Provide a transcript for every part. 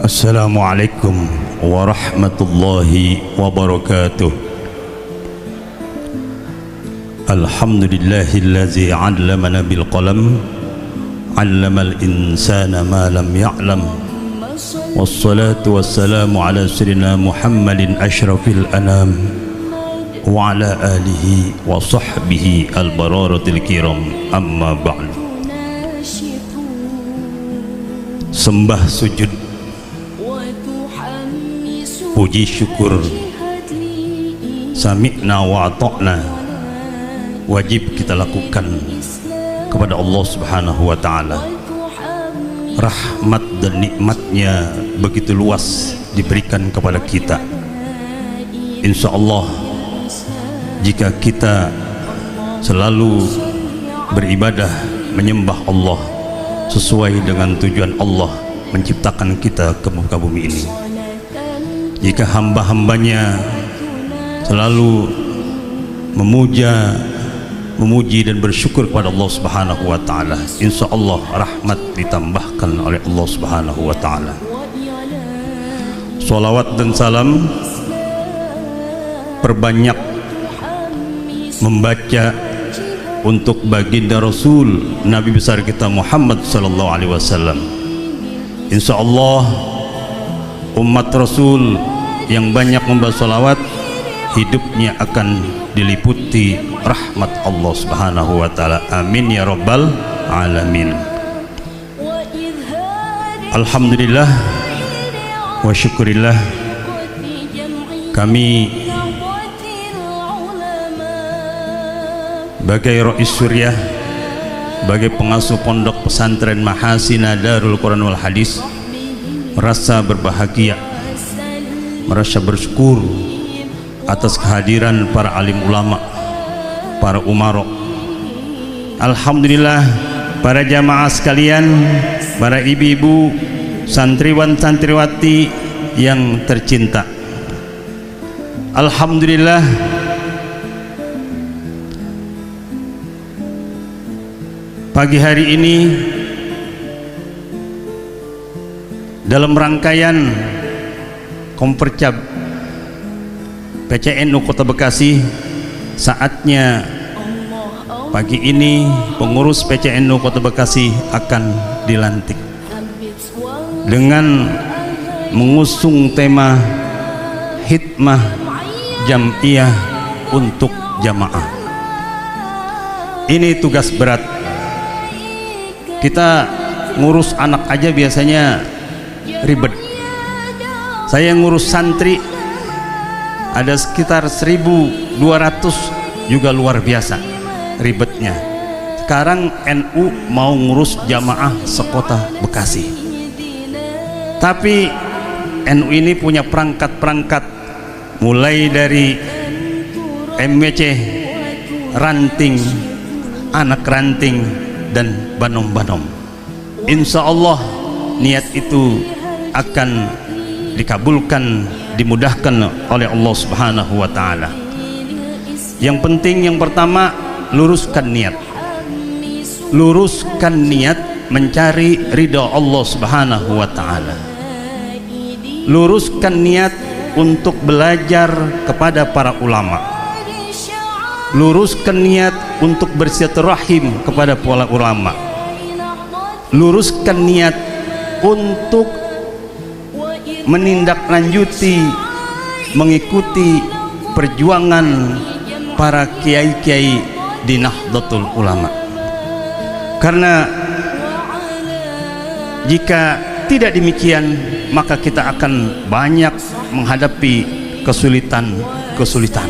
Assalamualaikum warahmatullahi wabarakatuh. Alhamdulillahillazi 'allamana bil qalam, 'allamal insana ma lam ya'lam. Wassalatu wassalamu ala sayyidina Muhammadin asyrafil anam wa ala alihi wa sahbihi al bararatil kiram, amma ba'du. Sembah sujud, puji syukur, sami'na wa ata'na wajib kita lakukan kepada Allah Subhanahu wa ta'ala. Rahmat dan nikmatnya begitu luas diberikan kepada kita. Insya Allah, jika kita selalu beribadah menyembah Allah sesuai dengan tujuan Allah menciptakan kita ke muka bumi ini, jika hamba-hambanya selalu memuji dan bersyukur kepada Allah Subhanahu wa ta'ala, insya Allah rahmat ditambahkan oleh Allah Subhanahu wa ta'ala. Salawat dan salam perbanyak membaca untuk baginda Rasul Nabi besar kita Muhammad sallallahu alaihi wasallam. Insya Allah umat Rasul yang banyak membaca salawat, hidupnya akan diliputi rahmat Allah Subhanahu wa ta'ala. Amin ya rabbal alamin. Alhamdulillah wa syukurillah, kami bagai Rais Suryah, bagai pengasuh pondok pesantren Mahasina Darul Quran wal Hadis, merasa berbahagia, merasa bersyukur atas kehadiran para alim ulama, para umaro. Alhamdulillah, para jamaah sekalian, para ibu-ibu, santriwan santriwati yang tercinta, alhamdulillah pagi hari ini dalam rangkaian Kompercab PCNU Kota Bekasi, saatnya pagi ini pengurus PCNU Kota Bekasi akan dilantik dengan mengusung tema hikmah jam'iyah untuk jamaah. Ini tugas berat. Kita ngurus anak aja biasanya ribet. Saya ngurus santri ada sekitar 1.200 juga luar biasa ribetnya. Sekarang NU mau ngurus jamaah sekota Bekasi, tapi NU ini punya perangkat-perangkat mulai dari MWC, ranting, anak ranting, dan banom-banom. Insya Allah niat itu akan dikabulkan, dimudahkan oleh Allah Subhanahu wa ta'ala. Yang penting, yang pertama, luruskan niat. Luruskan niat mencari ridha Allah Subhanahu wa ta'ala. Luruskan niat untuk belajar kepada para ulama. Luruskan niat untuk bersilaturahim kepada para ulama. Luruskan niat untuk menindaklanjuti, mengikuti perjuangan para kiai-kiai di Nahdlatul Ulama. Karena jika tidak demikian, maka kita akan banyak menghadapi kesulitan.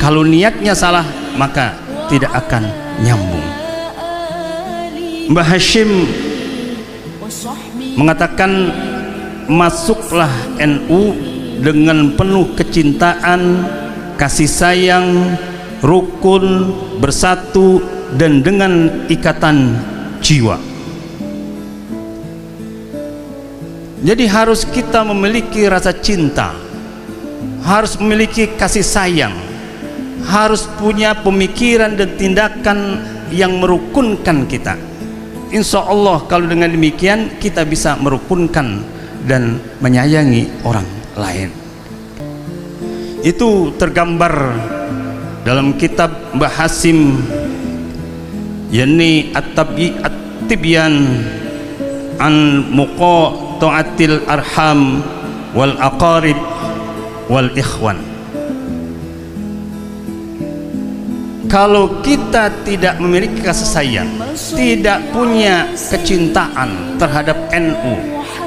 Kalau niatnya salah, maka tidak akan nyambung. Mbah Hashim mengatakan, masuklah NU dengan penuh kecintaan, kasih sayang, rukun, bersatu, dan dengan ikatan jiwa. Jadi harus kita memiliki rasa cinta, harus memiliki kasih sayang, harus punya pemikiran dan tindakan yang merukunkan kita. Insya Allah kalau dengan demikian kita bisa merukunkan dan menyayangi orang lain. Itu tergambar dalam kitab Mbah Hasim, yakni At-Tibyan an Muqata'atil Arham wal Aqarib wal Ikhwan. Kalau kita tidak memiliki kasih sayang, tidak punya kecintaan terhadap NU,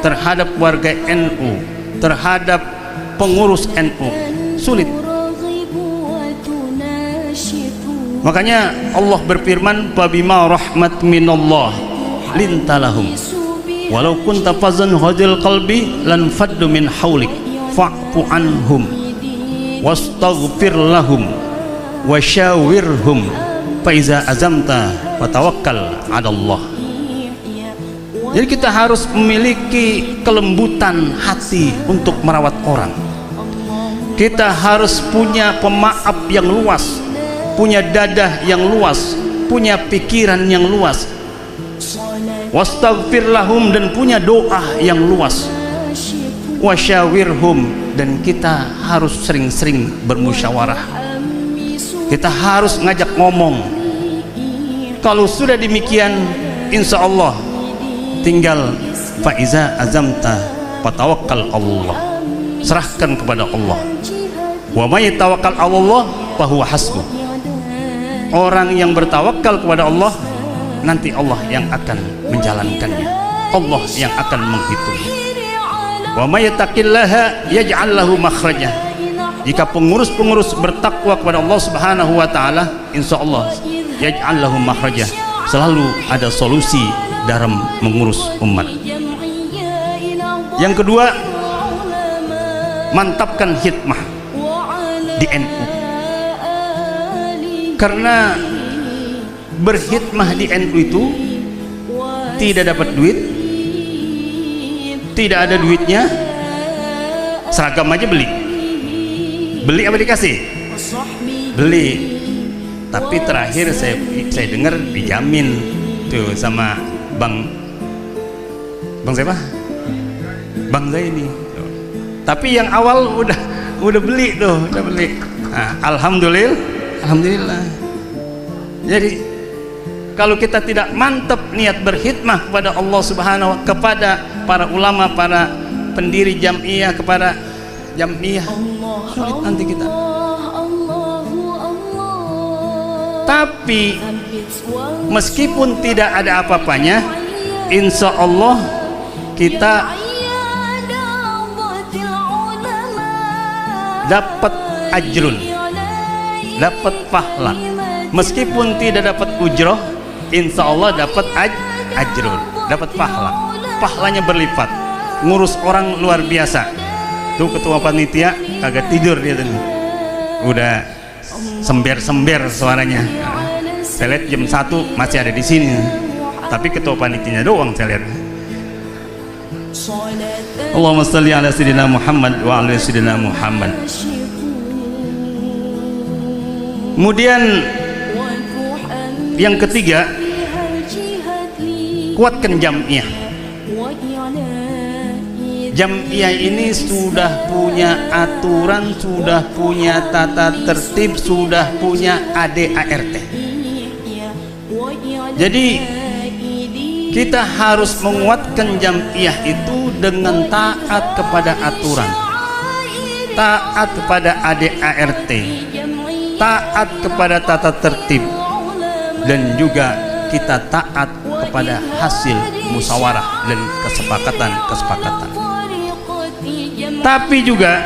terhadap warga NU, terhadap pengurus NU, sulit. Makanya Allah berfirman, "Fabima rahmat minallah lintalahum walau kunta fazan ghadil qalbi lan faddu min haulik fa'fu anhum wastaghfir lahum wasyawirhum fa iza azamta fatawakkal 'ala Allah." Jadi kita harus memiliki kelembutan hati untuk merawat orang. Kita harus punya pemaaf yang luas, punya dadah yang luas, punya pikiran yang luas, wastaghfir lahum, dan punya doa yang luas, wasyawirhum, dan kita harus sering-sering bermusyawarah, kita harus ngajak ngomong. Kalau sudah demikian, insya Allah tinggal faiza azamta fatawakkal Allah, serahkan kepada Allah. Wa may tawakkal Allah fahuwa hasbuh. Orang yang bertawakal kepada Allah, nanti Allah yang akan menjalankannya, Allah yang akan menghitung. Wa may yattaqillaha yaj'al lahu makhraja. Jika pengurus-pengurus bertakwa kepada Allah Subhanahu wa taala, insyaallah yaj'al lahu makhraja, selalu ada solusi dalam mengurus umat. Yang kedua, mantapkan hikmah di NU. Karena berkhidmah di NU itu tidak dapat duit, tidak ada duitnya, seragam aja beli apa dikasih? Beli. Tapi terakhir saya dengar dijamin tuh sama bang siapa? Bang Zaini. Tapi yang awal udah beli tuh, udah beli. Nah, alhamdulillah. Jadi kalau kita tidak mantap niat berkhidmah kepada Allah Subhanahu wa, kepada para ulama, para pendiri jamiah, kepada jamiah, sulit nanti kita. Tapi meskipun tidak ada apa-apanya, insya Allah kita dapat ajrun, dapat pahala. Meskipun tidak dapat ujroh, insya Allah dapat ajrun, dapat pahala. Pahalanya berlipat. Ngurus orang luar biasa. Tuh ketua panitia kagak tidur dia tuh, udah sember suaranya. Saya lihat jam 1 masih ada di sini, tapi ketua panitianya doang saya lihat. Allahumma shalli ala sayyidina Muhammad wa ala sayyidina Muhammad. Kemudian yang ketiga, kuatkan jamiah. Jamiah ini sudah punya aturan, sudah punya tata tertib, sudah punya ADART. Jadi kita harus menguatkan jamiah itu dengan taat kepada aturan, taat kepada ADART, taat kepada tata tertib, dan juga kita taat kepada hasil musyawarah dan kesepakatan. Tapi juga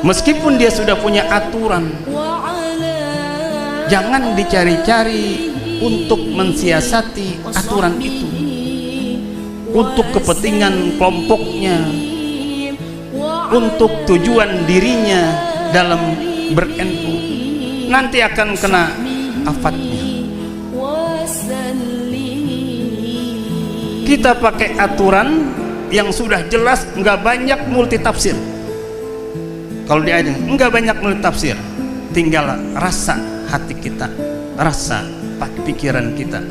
meskipun dia sudah punya aturan, jangan dicari-cari untuk mensiasati aturan itu untuk kepentingan kelompoknya, untuk tujuan dirinya dalam ber-NU. Nanti akan kena afatnya. Kita pakai aturan yang sudah jelas, nggak banyak multitafsir. Kalau dia ada nggak banyak multitafsir, tinggal rasa hati kita, rasa pikiran kita.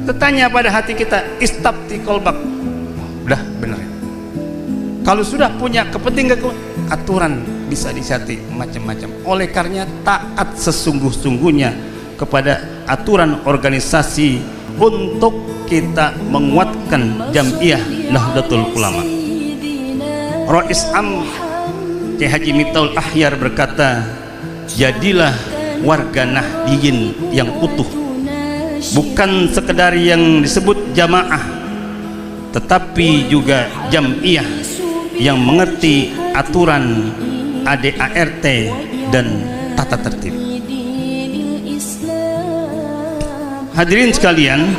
Tanya pada hati kita, istabti kolbak. Udah bener. Kalau sudah punya kepentingan, aturan bisa disati macam-macam. Oleh karenanya taat sesungguh-sungguhnya kepada aturan organisasi untuk kita menguatkan Jam'iyah Nahdlatul Ulama. Rais Am Kiai Haji Miftahul Ahyar berkata, jadilah warga Nahdiyin yang utuh, bukan sekedar yang disebut jamaah, tetapi juga Jam'iyah yang mengerti aturan ADART dan tata tertib. Hadirin sekalian,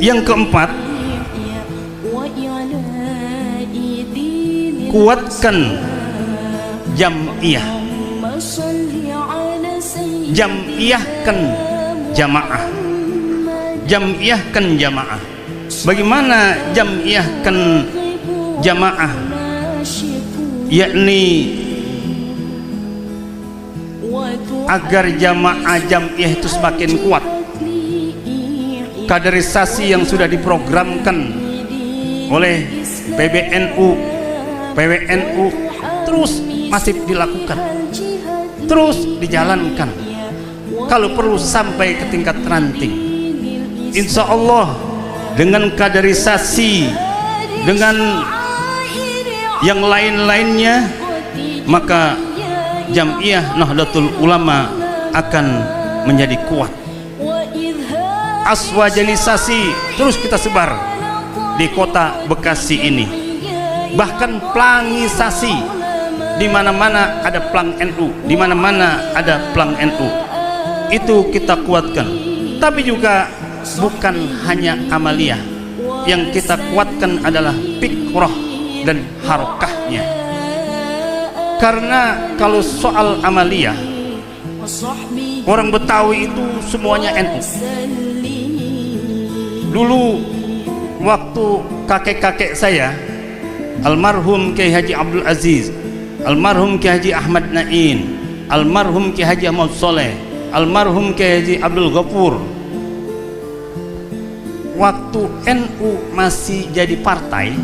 yang keempat, kuatkan Jam'iyah. Jam'iyahkan jamaah. Jam'iyahkan jamaah. Bagaimana jam'iyahkan jamaah? Yakni agar jamaah Jam'iyah itu semakin kuat. Kaderisasi yang sudah diprogramkan oleh PBNU, PWNU terus masif dilakukan, terus dijalankan, kalau perlu sampai ke tingkat ranting. Insya Allah dengan kaderisasi, dengan yang lain-lainnya, maka Jam'iyah Nahdlatul Ulama akan menjadi kuat. Aswajanisasi terus kita sebar di kota Bekasi ini, bahkan pelangisasi, di mana-mana ada pelang NU, di mana-mana ada pelang NU, itu kita kuatkan. Tapi juga bukan hanya amaliyah, yang kita kuatkan adalah fikrah dan harokahnya. Karena kalau soal amaliyah, orang Betawi itu semuanya NU. Dulu waktu kakek-kakek saya, almarhum Kiai Haji Abdul Aziz, almarhum Kiai Haji Ahmad Nain, almarhum Kiai Haji Ahmad Soleh, almarhum Kiai Haji Abdul Ghafur, waktu NU masih jadi partai,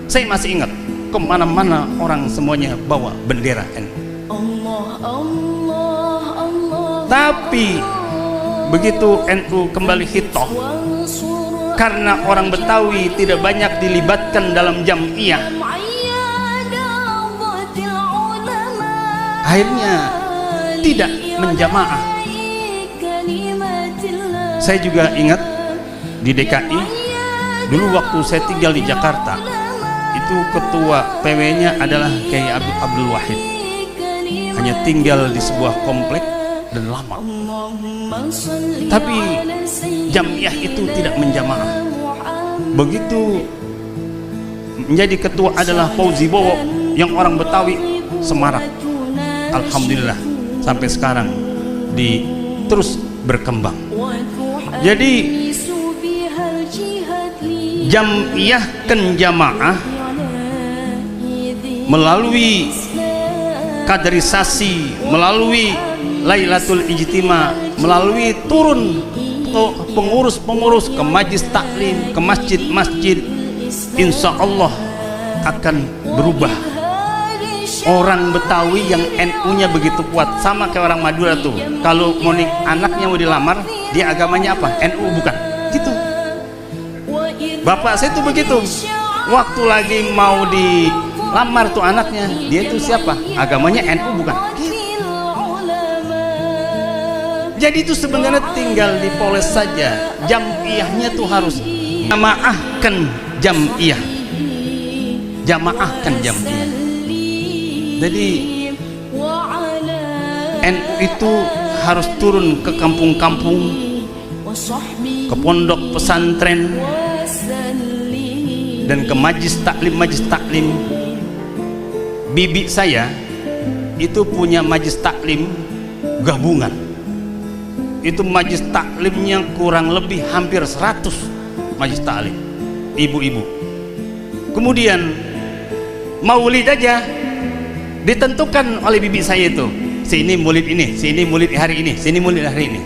saya masih ingat, kemana-mana orang semuanya bawa bendera NU. Tapi begitu NU kembali hitoh, karena orang Betawi tidak banyak dilibatkan dalam Jam'iyah, akhirnya tidak menjamaah. Saya juga ingat di DKI dulu waktu saya tinggal di Jakarta, itu ketua PW-nya adalah Kiai Abdul Wahid, hanya tinggal di sebuah komplek dan lama. Tapi Jam'iyah itu tidak menjamaah. Begitu menjadi ketua adalah Fauzi Bowo, yang orang Betawi semarak. Alhamdulillah sampai sekarang terus berkembang. Jadi Jam'iyahkan jamaah melalui kaderisasi, melalui Lailatul Ijtima, melalui turun pengurus-pengurus ke majlis taklim, ke masjid-masjid, insya Allah akan berubah. Orang Betawi yang NU-nya begitu kuat, sama kayak orang Madura tuh, kalau mau anaknya mau dilamar, dia agamanya apa? NU bukan? Gitu. Bapak saya tuh begitu, waktu lagi mau dilamar tuh anaknya, dia tuh siapa? Agamanya NU bukan? Gitu. Jadi itu sebenarnya tinggal dipoles saja. Jam'iyahnya tuh harus jamaahkan Jam'iyah, jamaahkan Jam'iyah. Jadi NU itu harus turun ke kampung-kampung, ke pondok pesantren, dan ke majlis taklim. Bibi saya itu punya majlis taklim gabungan. Itu majlis taklimnya kurang lebih hampir 100 majlis taklim, ibu-ibu. Kemudian maulid aja ditentukan oleh bibi saya itu, sini maulid ini, sini maulid hari ini, sini maulid hari ini.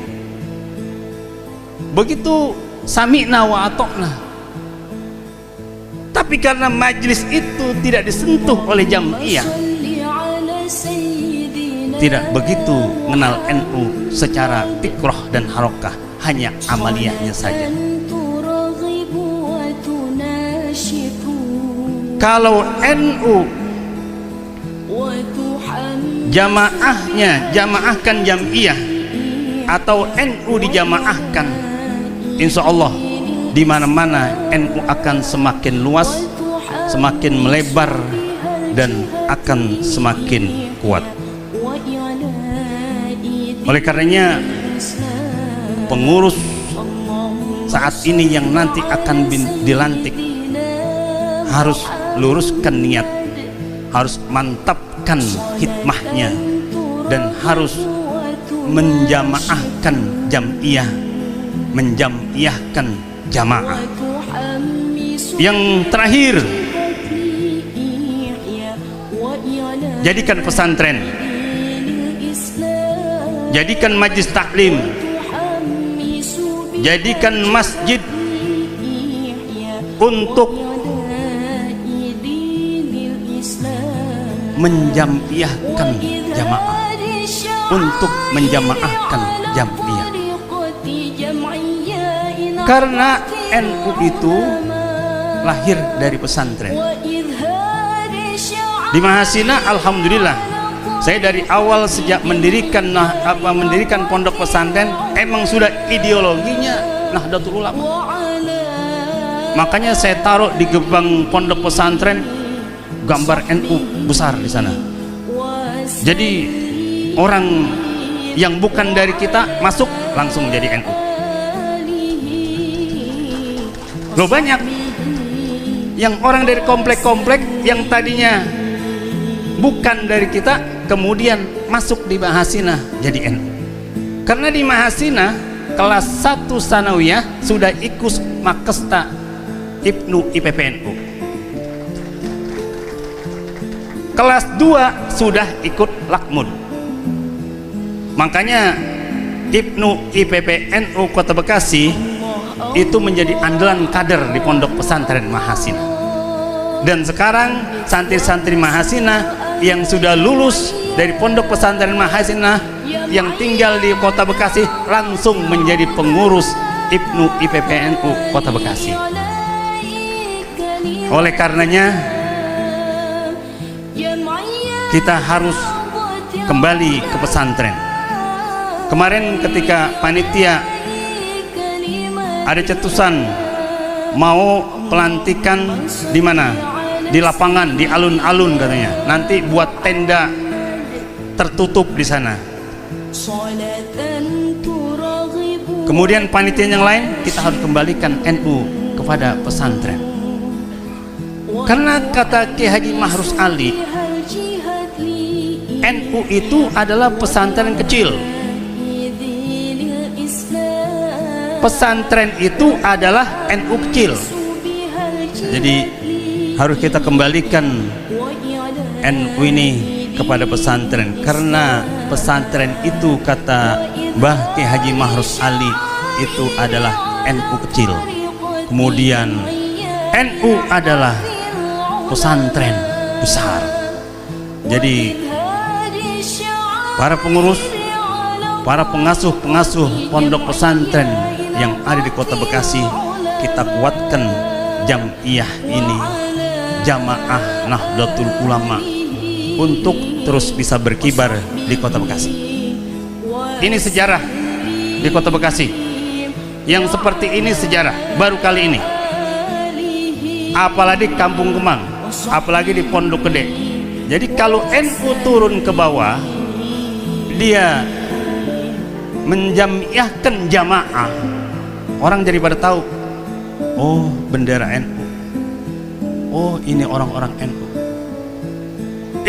begitu sami'na wa ata'na. Tapi karena majlis itu tidak disentuh oleh jam'iyah, tidak begitu mengenal NU secara fikrah dan harokah, hanya amaliyahnya saja. Kalau NU jamaahnya jamaahkan jam'iyah atau NU dijamaahkan, insya Allah di mana-mana NU akan semakin luas, semakin melebar, dan akan semakin kuat. Oleh karenanya pengurus saat ini yang nanti akan dilantik harus luruskan niat, harus mantapkan hikmahnya, dan harus menjamaahkan jam'iyah, menjam'iyahkan jamaah. Yang terakhir, jadikan pesantren, jadikan majlis taklim, jadikan masjid untuk menjam'iyahkan jamaah, untuk menjamaahkan jam'iyah. Karena NU itu lahir dari pesantren. Di Mahasina, alhamdulillah, saya dari awal sejak mendirikan pondok pesantren emang sudah ideologinya Nahdlatul Ulama. Makanya saya taruh di gerbang pondok pesantren gambar NU besar di sana. Jadi orang yang bukan dari kita masuk langsung jadi NU. Loh, banyak yang orang dari komplek-komplek yang tadinya bukan dari kita kemudian masuk di Mahasina jadi NU. Karena di Mahasina kelas 1 sanawiyah sudah ikut Makesta Ibnu IPPNU. Kelas 2 sudah ikut Lakmud. Makanya Ibnu IPPNU Kota Bekasi itu menjadi andalan kader di pondok pesantren Mahasina. Dan sekarang santri-santri Mahasina yang sudah lulus dari pondok pesantren Mahasina yang tinggal di Kota Bekasi langsung menjadi pengurus Ibnu IPPNU Kota Bekasi. Oleh karenanya kita harus kembali ke pesantren. Kemarin ketika panitia ada cetusan mau pelantikan di mana? Di lapangan, di alun-alun katanya. Nanti buat tenda tertutup di sana. Kemudian panitia yang lain kita harus kembalikan NU kepada pesantren. Karena kata Ki Haji Mahrus Ali, NU itu adalah pesantren kecil. Pesantren itu adalah NU kecil. Jadi harus kita kembalikan NU ini kepada pesantren, karena pesantren itu kata Mbah Ki Haji Mahrus Ali itu adalah NU kecil. Kemudian NU adalah pesantren besar. Jadi para pengurus, para pengasuh-pengasuh pondok pesantren yang ada di Kota Bekasi, kita kuatkan jam'iyah ini, jamaah Nahdlatul Ulama, untuk terus bisa berkibar di Kota Bekasi. Ini sejarah di Kota Bekasi. Yang seperti ini sejarah baru kali ini. Apalagi Kampung Kemang, apalagi di Pondok Gede. Jadi kalau NU turun ke bawah, dia menjam'iyahkan jamaah, orang jadi pada tahu, oh bendera NU, oh ini orang-orang NU.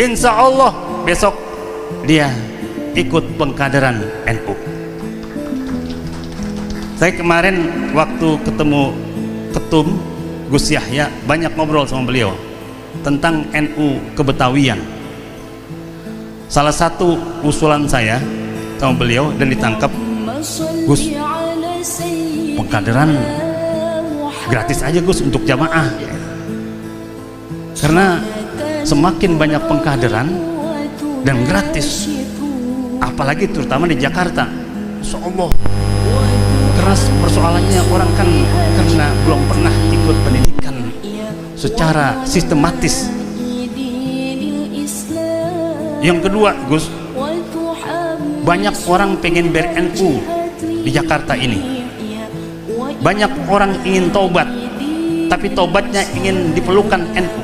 Insya Allah besok dia ikut pengkaderan NU. Saya kemarin waktu ketemu ketum Gus Yahya banyak ngobrol sama beliau tentang NU Kebetawian. Salah satu usulan saya sama beliau dan ditangkap, Gus, pengkaderan gratis aja Gus untuk jamaah, karena semakin banyak pengkaderan dan gratis, apalagi terutama di Jakarta, Insya Allah. Keras persoalannya orang kan karena belum pernah ikut pendidikan secara sistematis. Yang kedua Gus, banyak orang pengen ber-NU di Jakarta ini. Banyak orang ingin taubat, tapi taubatnya ingin dipelukan NU,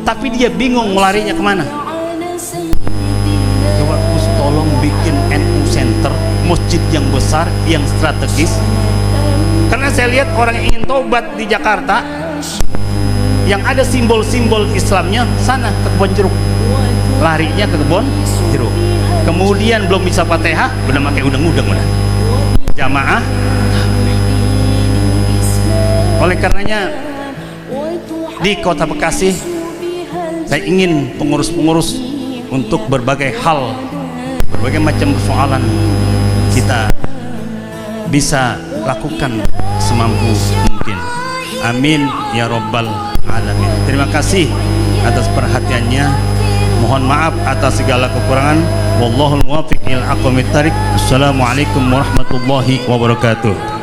tapi dia bingung melarinya kemana. Coba Gus tolong bikin NU Center, masjid yang besar, yang strategis. Karena saya lihat orang yang ingin taubat di Jakarta, yang ada simbol-simbol Islamnya, sana ke Kebon Jeruk, larinya ke Kebon Jeruk. Kemudian belum bisa Fatihah, udah pakai udang-udang udah jamaah. Oleh karenanya di Kota Bekasi saya ingin pengurus-pengurus untuk berbagai hal, berbagai macam persoalan kita bisa lakukan semampu mungkin. Amin ya Rabbal Alamin. Terima kasih atas perhatiannya. Mohon maaf atas segala kekurangan. Wallahul muwaffiq ila aqwamit thariq. Assalamualaikum warahmatullahi wabarakatuh.